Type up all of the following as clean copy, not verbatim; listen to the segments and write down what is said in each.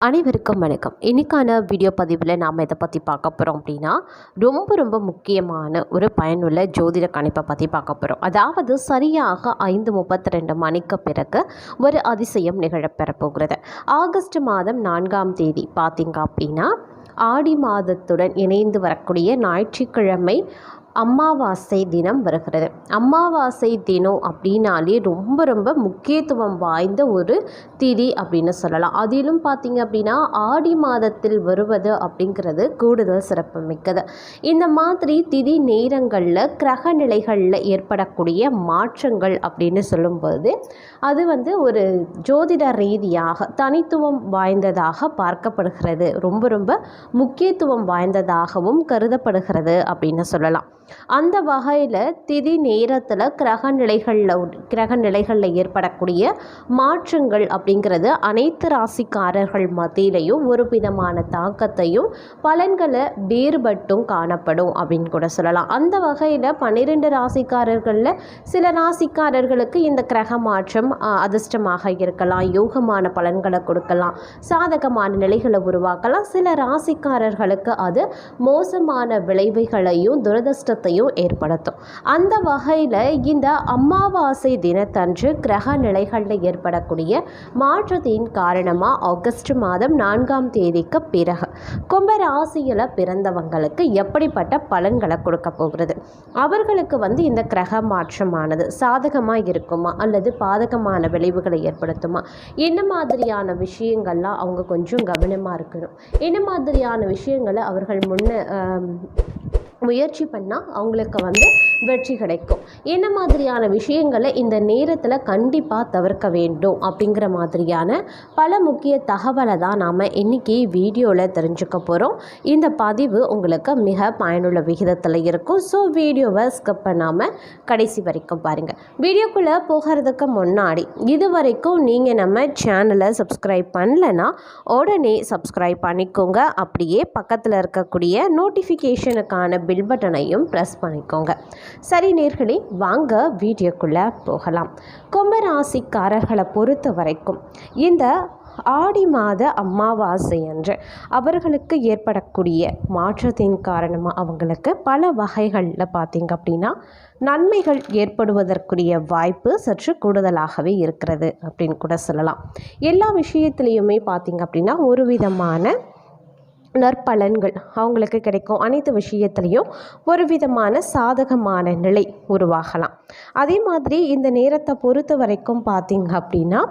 அனைவருக்கும் வணக்கம். இன்றைக்கான வீடியோ பதிவில் நாம் இதை பற்றி பார்க்க போகிறோம் அப்படின்னா ரொம்ப முக்கியமான ஒரு பயனுள்ள ஜோதிட கணிப்பை பற்றி பார்க்க போகிறோம். அதாவது சரியாக 5:32 மணிக்கு பிறகு ஒரு அதிசயம் நிகழப்பெற போகிறது. ஆகஸ்ட் மாதம் 4ஆம் தேதி பார்த்திங்க அப்படின்னா ஆடி மாதத்துடன் இணைந்து வரக்கூடிய ஞாயிற்றுக்கிழமை அமாவாசை தினம் வருகிறது. அமாவாசை தினம் அப்படின்னாலே ரொம்ப முக்கியத்துவம் வாய்ந்த ஒரு திதி அப்படின்னு சொல்லலாம். அதிலும் பார்த்திங்க அப்படின்னா ஆடி மாதத்தில் வருவது அப்படிங்கிறது கூடுதல் சிறப்பு மிக்கது. இந்த மாதிரி திதி நேரங்களில் கிரக நிலைகளில் ஏற்படக்கூடிய மாற்றங்கள் அப்படின்னு சொல்லும்போது அது ஒரு ஜோதிட ரீதியாக தனித்துவம் வாய்ந்ததாக பார்க்கப்படுகிறது. ரொம்ப முக்கியத்துவம் வாய்ந்ததாகவும் கருதப்படுகிறது அப்படின்னு சொல்லலாம். அந்த வகையில் திதி நேரத்தில் கிரக நிலைகளில் ஏற்படக்கூடிய மாற்றங்கள் அப்படிங்கிறது அனைத்து ராசிக்காரர்கள் மத்தியிலையும் ஒரு விதமான தாக்கத்தையும் பலன்களை வேறுபட்டும் காணப்படும் அப்படின்னு கூட சொல்லலாம். அந்த வகையில் 12 ராசிக்காரர்களில் சில ராசிக்காரர்களுக்கு இந்த கிரக மாற்றம் அதிர்ஷ்டமாக இருக்கலாம், யோகமான பலன்களை கொடுக்கலாம், சாதகமான நிலைகளை உருவாக்கலாம். சில ராசிக்காரர்களுக்கு அது மோசமான விளைவுகளையும் துரதிர்ஷ்ட ஏற்படுத்தும். அந்த வகையில் இந்த அமாவாசை தினத்தன்று கிரக நிலைகளில் ஏற்படக்கூடிய மாற்றத்தின் காரணமாக ஆகஸ்ட் மாதம் 4ஆம் தேதிக்கு பிறகு கும்ப ராசியில் பிறந்தவங்களுக்கு எப்படிப்பட்ட பலன்களை கொடுக்க போகிறது, அவர்களுக்கு இந்த கிரக மாற்றமானது சாதகமாக இருக்குமா அல்லது பாதகமான விளைவுகளை ஏற்படுத்துமா, என்ன மாதிரியான விஷயங்கள்லாம் அவங்க கொஞ்சம் கவனமாக இருக்கணும், என்ன மாதிரியான விஷயங்களை அவர்கள் முயற்சி பண்ணால் அவங்களுக்கு வெற்றி கிடைக்கும், என்ன மாதிரியான விஷயங்களை இந்த நேரத்தில் கண்டிப்பாக தவிர்க்க வேண்டும் அப்படிங்கிற மாதிரியான பல முக்கிய தகவலை தான் நாம் இன்றைக்கி வீடியோவில் தெரிஞ்சுக்க போகிறோம். இந்த பதிவு உங்களுக்கு மிக பயனுள்ள விகிதத்தில் இருக்கும். ஸோ வீடியோவை ஸ்கிப் பண்ணாமல் கடைசி வரைக்கும் பாருங்கள். வீடியோக்குள்ளே போகிறதுக்கு முன்னாடி இது வரைக்கும் நீங்கள் நம்ம சேனலை சப்ஸ்கிரைப் பண்ணலைன்னா உடனே சப்ஸ்கிரைப் பண்ணிக்கோங்க. அப்படியே பக்கத்தில் இருக்கக்கூடிய நோட்டிஃபிகேஷனுக்கான பில் பட்டனையும் ப்ரெஸ் பண்ணிக்கோங்க. சரி நேர்களே, வாங்க வீடியோக்குள்ளே போகலாம். கும்பராசிக்காரர்களை பொறுத்த வரைக்கும் இந்த ஆடி மாத அமாவாசை அன்று அவர்களுக்கு ஏற்படக்கூடிய மாற்றத்தின் காரணமாக அவங்களுக்கு பல வகைகளில் பார்த்திங்க அப்படின்னா நன்மைகள் ஏற்படுவதற்குரிய வாய்ப்பு சற்று கூடுதலாகவே இருக்கிறது அப்படின்னு கூட சொல்லலாம். எல்லா விஷயத்துலேயுமே பார்த்திங்க அப்படின்னா ஒரு விதமான நற்பலன்கள் அவங்களுக்கு கிடைக்கும். அனைத்து விஷயத்துலேயும் ஒரு விதமான சாதகமான நிலை உருவாகலாம். அதே மாதிரி இந்த நேரத்தை பொறுத்த வரைக்கும் பார்த்திங்க அப்படின்னா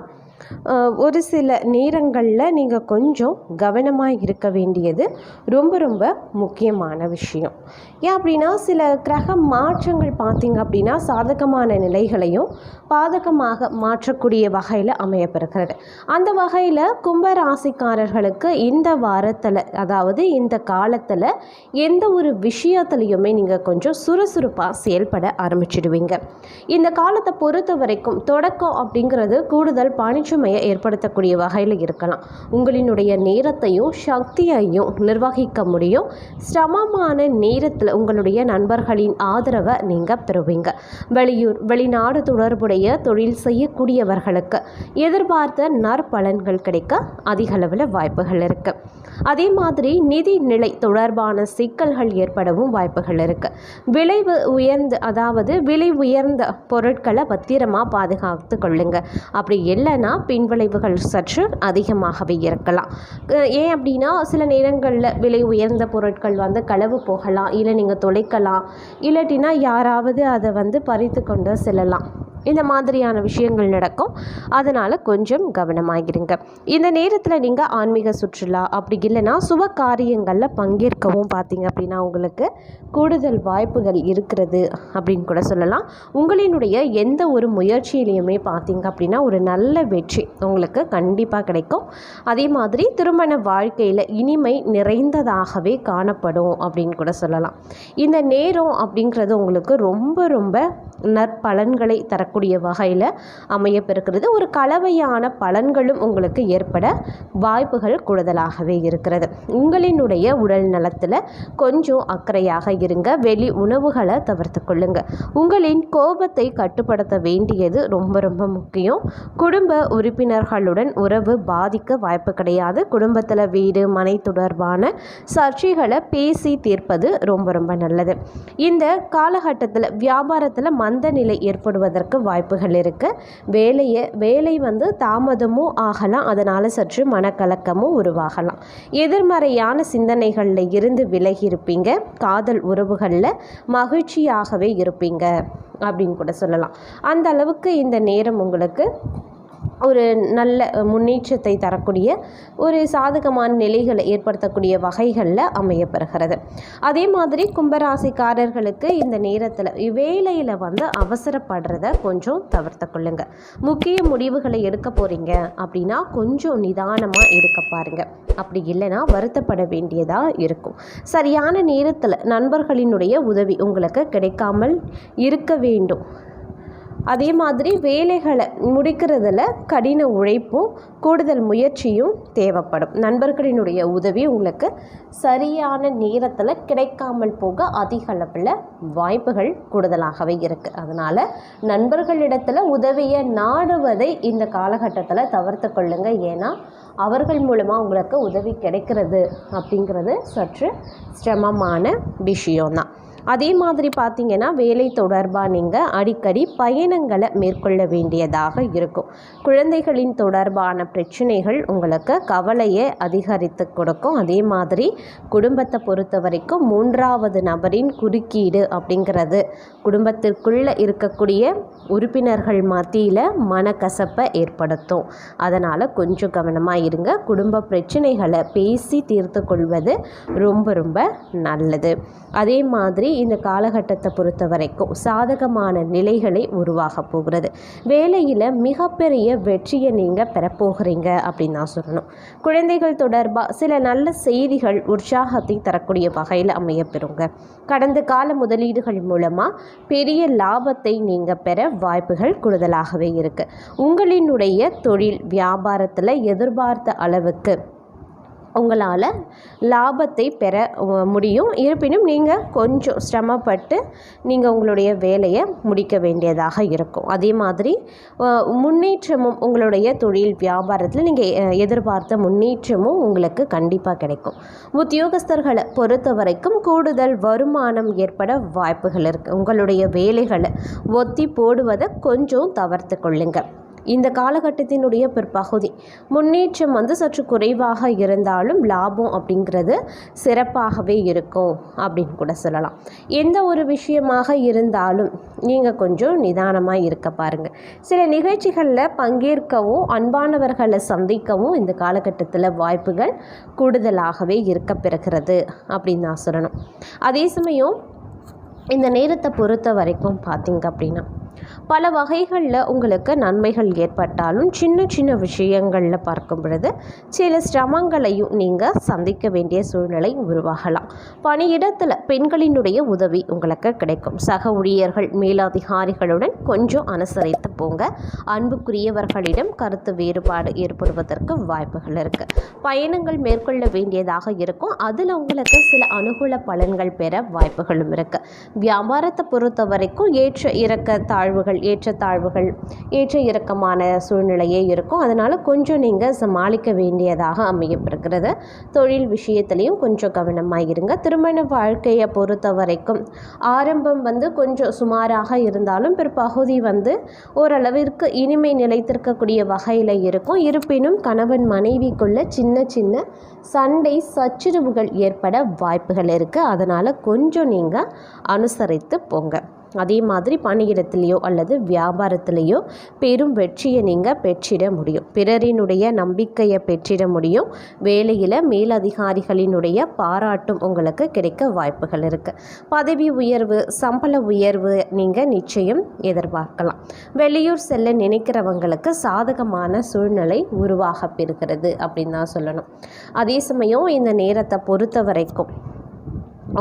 ஒரு சில நேரங்களில் நீங்கள் கொஞ்சம் கவனமாக இருக்க வேண்டியது ரொம்ப முக்கியமான விஷயம். ஏன் அப்படின்னா சில கிரக மாற்றங்கள் பார்த்திங்க அப்படின்னா சாதகமான நிலைகளையும் பாதகமாக மாற்றக்கூடிய வகையில் அமையப்பெறுகிறது. அந்த வகையில் கும்பராசிக்காரர்களுக்கு இந்த வாரத்தில், அதாவது இந்த காலத்தில் எந்த ஒரு விஷயத்துலையுமே நீங்கள் கொஞ்சம் சுறுசுறுப்பாக செயல்பட ஆரம்பிச்சிடுவீங்க. இந்த காலத்தை பொறுத்த வரைக்கும் தொடக்கம் அப்படிங்கிறது கூடுதல் பணிச்சுமையை ஏற்படுத்தக்கூடிய வகையில் இருக்கலாம். உங்களினுடைய நேரத்தையும் சக்தியையும் நிர்வகிக்க முடியும். சிரமமான நேரத்தில் உங்களுடைய நண்பர்களின் ஆதரவை நீங்கள் பெறுவீங்க. வெளிநாடு தொடர்புடைய தொழில் செய்யக்கூடியவர்களுக்கு எதிர்பார்த்த நற்பலன்கள் கிடைக்க அதிக அளவில் வாய்ப்புகள் இருக்கு. அதே மாதிரி நிதி நிலை தொடர்பான சிக்கல்கள் ஏற்படவும் வாய்ப்புகள் இருக்கு. விலை உயர்ந்த பொருட்களை பத்திரமாக பாதுகாத்து கொள்ளுங்க. அப்படி இல்லைன்னா பின்விளைவுகள் சற்று அதிகமாகவே இருக்கலாம். ஏன் அப்படின்னா சில நேரங்களில் விலை உயர்ந்த பொருட்கள் களவு போகலாம், இல்லை நீங்கள் தொலைக்கலாம், இல்லாட்டினா யாராவது அதை பறித்து கொண்டு செல்லலாம். இந்த மாதிரியான விஷயங்கள் நடக்கும். அதனால் கொஞ்சம் கவனமாகிருங்க. இந்த நேரத்தில் நீங்கள் ஆன்மீக சுற்றுலா அப்படி இல்லைன்னா சுப காரியங்களில் பங்கேற்கவும் பார்த்திங்க அப்படின்னா உங்களுக்கு கூடுதல் வாய்ப்புகள் இருக்கிறது அப்படின்னு கூட சொல்லலாம். உங்களினுடைய எந்த ஒரு முயற்சியிலையுமே பார்த்திங்க அப்படின்னா ஒரு நல்ல வெற்றி உங்களுக்கு கண்டிப்பாக கிடைக்கும். அதே மாதிரி திருமண வாழ்க்கையில் இனிமை நிறைந்ததாகவே காணப்படும் அப்படின்னு கூட சொல்லலாம். இந்த நேரம் அப்படிங்கிறது உங்களுக்கு ரொம்ப நற்பலன்களை தரக்கூடிய தரக்கூடிய வகையில் அமையப்பெறுகிறது. ஒரு கலவையான பலன்களும் உங்களுக்கு ஏற்பட வாய்ப்புகள் கூடுதலாகவே இருக்கிறது. உங்களினுடைய உடல் நலத்தில் கொஞ்சம் அக்கறையாக இருங்க. வெளி உணவுகளை தவிர்த்து கொள்ளுங்க. உங்களின் கோபத்தை கட்டுப்படுத்த வேண்டியது ரொம்ப ரொம்ப முக்கியம். குடும்ப உறுப்பினர்களுடன் உறவு பாதிக்க வாய்ப்பு கிடையாது. குடும்பத்தில் வீடு மனை தொடர்பான சர்ச்சைகளை பேசி தீர்ப்பது ரொம்ப ரொம்ப நல்லது. இந்த காலகட்டத்தில் வியாபாரத்தில் மந்த நிலை ஏற்படுவதற்கு வாய்ப்புகள் இருக்குது. வேலை தாமதமும் ஆகலாம். அதனால் சற்று மனக்கலக்கமும் உருவாகலாம். எதிர்மறையான சிந்தனைகளில் இருந்து விலகி இருப்பீங்க. காதல் உறவுகளில் மகிழ்ச்சியாகவே இருப்பீங்க அப்படின்னு கூட சொல்லலாம். அந்த அளவுக்கு இந்த நேரம் உங்களுக்கு ஒரு நல்ல முன்னேற்றத்தை தரக்கூடிய ஒரு சாதகமான நிலைகளை ஏற்படுத்தக்கூடிய வகைகளில் அமையப்பெறுகிறது. அதே மாதிரி கும்பராசிக்காரர்களுக்கு இந்த நேரத்தில் வேலையில் அவசரப்படுறத கொஞ்சம் தவிர்த்து கொள்ளுங்க. முக்கிய முடிவுகளை எடுக்க போகிறீங்க அப்படின்னா கொஞ்சம் நிதானமாக எடுக்க பாருங்கள். அப்படி இல்லைன்னா வருத்தப்பட வேண்டியதாக இருக்கும். சரியான நேரத்தில் நண்பர்களினுடைய உதவி உங்களுக்கு கிடைக்காமல் இருக்க வேண்டும். அதே மாதிரி வேலைகளை முடிக்கிறதுல கடின உழைப்பும் கூடுதல் முயற்சியும் தேவைப்படும். நண்பர்களினுடைய உதவி உங்களுக்கு சரியான நேரத்தில் கிடைக்காமல் போக அதிக அளவில் வாய்ப்புகள் கூடுதலாகவே இருக்குது. அதனால் நண்பர்களிடத்தில் உதவியை நாடுவதை இந்த காலகட்டத்தில் தவிர்த்து கொள்ளுங்க. ஏன்னா அவர்கள் மூலமாக உங்களுக்கு உதவி கிடைக்கிறது அப்படிங்கிறது சற்று சிரமமான விஷயம்தான். அதே மாதிரி பார்த்திங்கன்னா வேலை தொடர்பாக நீங்கள் அடிக்கடி பயணங்களை மேற்கொள்ள வேண்டியதாக இருக்கும். குழந்தைகளின் தொடர்பான பிரச்சனைகள் உங்களுக்கு கவலையை அதிகரித்து கொடுக்கும். அதே மாதிரி குடும்பத்தை பொறுத்த வரைக்கும் மூன்றாவது நபரின் குறுக்கீடு அப்படிங்கிறது குடும்பத்திற்குள்ளே இருக்கக்கூடிய உறுப்பினர்கள் மத்தியில் மனக்கசப்பை ஏற்படுத்தும். அதனால் கொஞ்சம் கவனமாக இருங்க. குடும்ப பிரச்சனைகளை பேசி தீர்த்து கொள்வது ரொம்ப ரொம்ப நல்லது. அதே மாதிரி இந்த காலகட்டத்தை பொறுத்த வரைக்கும் சாதகமான நிலைகளை உருவாக போகிறது. வேலையில் மிகப்பெரிய வெற்றியை நீங்கள் பெறப்போகிறீங்க அப்படின்னு தான் சொல்லணும். குழந்தைகள் தொடர்பாக சில நல்ல செய்திகள் உற்சாகத்தை தரக்கூடிய வகையில் அமையப்பெறுங்க. கடந்த கால முதலீடுகள் மூலமாக பெரிய லாபத்தை நீங்கள் பெற வாய்ப்புகள் கூடுதலாகவே இருக்குது. உங்களினுடைய தொழில் வியாபாரத்தில் எதிர்பார்த்த அளவுக்கு உங்களால் லாபத்தை பெற முடியும். இருப்பினும் நீங்கள் கொஞ்சம் சிரமப்பட்டு நீங்கள் உங்களுடைய வேலையை முடிக்க வேண்டியதாக இருக்கும். அதே மாதிரி முன்னேற்றமும் உங்களுடைய தொழில் வியாபாரத்தில் நீங்கள் எதிர்பார்த்த முன்னேற்றமும் உங்களுக்கு கண்டிப்பாக கிடைக்கும். உத்தியோகஸ்தர்களை பொறுத்த வரைக்கும் கூடுதல் வருமானம் ஏற்பட வாய்ப்புகள் இருக்குது. உங்களுடைய வேலைகளை ஒத்தி போடுவதை கொஞ்சம் தவிர்த்து கொள்ளுங்கள். இந்த காலகட்டத்தினுடைய பிற்பகுதி முன்னேற்றம் சற்று குறைவாக இருந்தாலும் லாபம் அப்படிங்கிறது சிறப்பாகவே இருக்கும் அப்படின்னு கூட சொல்லலாம். எந்த ஒரு விஷயமாக இருந்தாலும் நீங்கள் கொஞ்சம் நிதானமாக இருக்க பாருங்கள். சில நிகழ்ச்சிகளில் பங்கேற்கவும் அன்பானவர்களை சந்திக்கவும் இந்த காலகட்டத்தில் வாய்ப்புகள் கூடுதலாகவே இருக்க பெறுகிறது அப்படின்னு நான் சொல்லணும். அதே சமயம் இந்த நேரத்தை பொறுத்த வரைக்கும் பார்த்திங்க அப்படின்னா பல வகைகளில் உங்களுக்கு நன்மைகள் ஏற்பட்டாலும் சின்ன சின்ன விஷயங்களில் பார்க்கும் பொழுது சில சிரமங்களையும் நீங்கள் சந்திக்க வேண்டிய சூழ்நிலை உருவாகலாம். பணியிடத்தில் பெண்களினுடைய உதவி உங்களுக்கு கிடைக்கும். சக ஊழியர்கள் மேலதிகாரிகளுடன் கொஞ்சம் அனுசரித்து போங்க. அன்புக்குரியவர்களிடம் கருத்து வேறுபாடு ஏற்படுவதற்கு வாய்ப்புகள் இருக்குது. பயணங்கள் மேற்கொள்ள வேண்டியதாக இருக்கும். அதில் உங்களுக்கு சில அனுகூல பலன்கள் பெற வாய்ப்புகளும் இருக்குது. வியாபாரத்தை பொறுத்த வரைக்கும் ஏற்றத்தாழ்வுகள் ஏற்ற இறக்கமான சூழ்நிலையே இருக்கும். அதனால் கொஞ்சம் நீங்கள் சமாளிக்க வேண்டியதாக அமையப்படுகிறது. தொழில் விஷயத்துலேயும் கொஞ்சம் கவனமாக இருங்க. திருமண வாழ்க்கையை பொறுத்த வரைக்கும் ஆரம்பம் கொஞ்சம் சுமாராக இருந்தாலும் பிற்பகுதி ஓரளவிற்கு இனிமை நிலைத்திருக்கக்கூடிய வகையில் இருக்கும். இருப்பினும் கணவன் மனைவிக்குள்ள சின்ன சின்ன சண்டை சச்சரவுகள் ஏற்பட வாய்ப்புகள் இருக்குது. அதனால் கொஞ்சம் நீங்கள் அனுசரித்து போங்க. அதே மாதிரி பணியிடத்திலேயோ அல்லது வியாபாரத்திலேயோ பெரும் வெற்றியை நீங்கள் பெற்றிட முடியும். பிறரினுடைய நம்பிக்கையை பெற்றிட முடியும். வேலையில் மேலதிகாரிகளினுடைய பாராட்டும் உங்களுக்கு கிடைக்க வாய்ப்புகள் இருக்குது. பதவி உயர்வு, சம்பள உயர்வு நீங்கள் நிச்சயம் எதிர்பார்க்கலாம். வெளியூர் செல்ல நினைக்கிறவங்களுக்கு சாதகமான சூழ்நிலை உருவாக பெறுகிறது அப்படின்னு தான் சொல்லணும். அதே சமயம் இந்த நேரத்தை பொறுத்த வரைக்கும்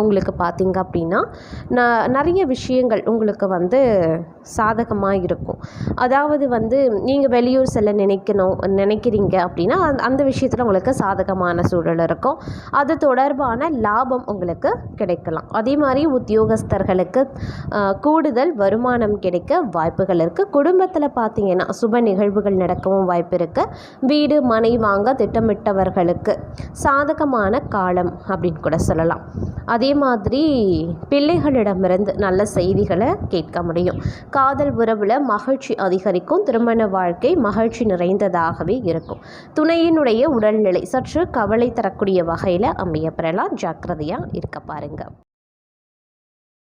உங்களுக்கு பார்த்திங்க அப்படின்னா நிறைய விஷயங்கள் உங்களுக்கு வந்து சாதகமாக இருக்கும். அதாவது வந்து நீங்கள் வெளியூர் செல்ல நினைக்கிறீங்க அப்படின்னா அந்த விஷயத்தில் உங்களுக்கு சாதகமான சூழல் இருக்கும். அது தொடர்பான லாபம் உங்களுக்கு கிடைக்கலாம். அதே மாதிரி உத்தியோகஸ்தர்களுக்கு கூடுதல் வருமானம் கிடைக்க வாய்ப்புகள் இருக்குது. குடும்பத்தில் பார்த்திங்கன்னா சுப நிகழ்வுகள் நடக்கவும் வாய்ப்பு இருக்குது. வீடு மனை வாங்க திட்டமிட்டவர்களுக்கு சாதகமான காலம் அப்படின்னு கூட சொல்லலாம். அதே மாதிரி பிள்ளைகளிடமிருந்து நல்ல செய்திகளை கேட்க முடியும். காதல் உறவில் மகிழ்ச்சி அதிகரிக்கும். திருமண வாழ்க்கை மகிழ்ச்சி நிறைந்ததாகவே இருக்கும். துணையினுடைய உடல்நிலை சற்று கவலை தரக்கூடிய வகையில் அமையப்பெறலாம். ஜாக்கிரதையாக இருக்க பாருங்கள்.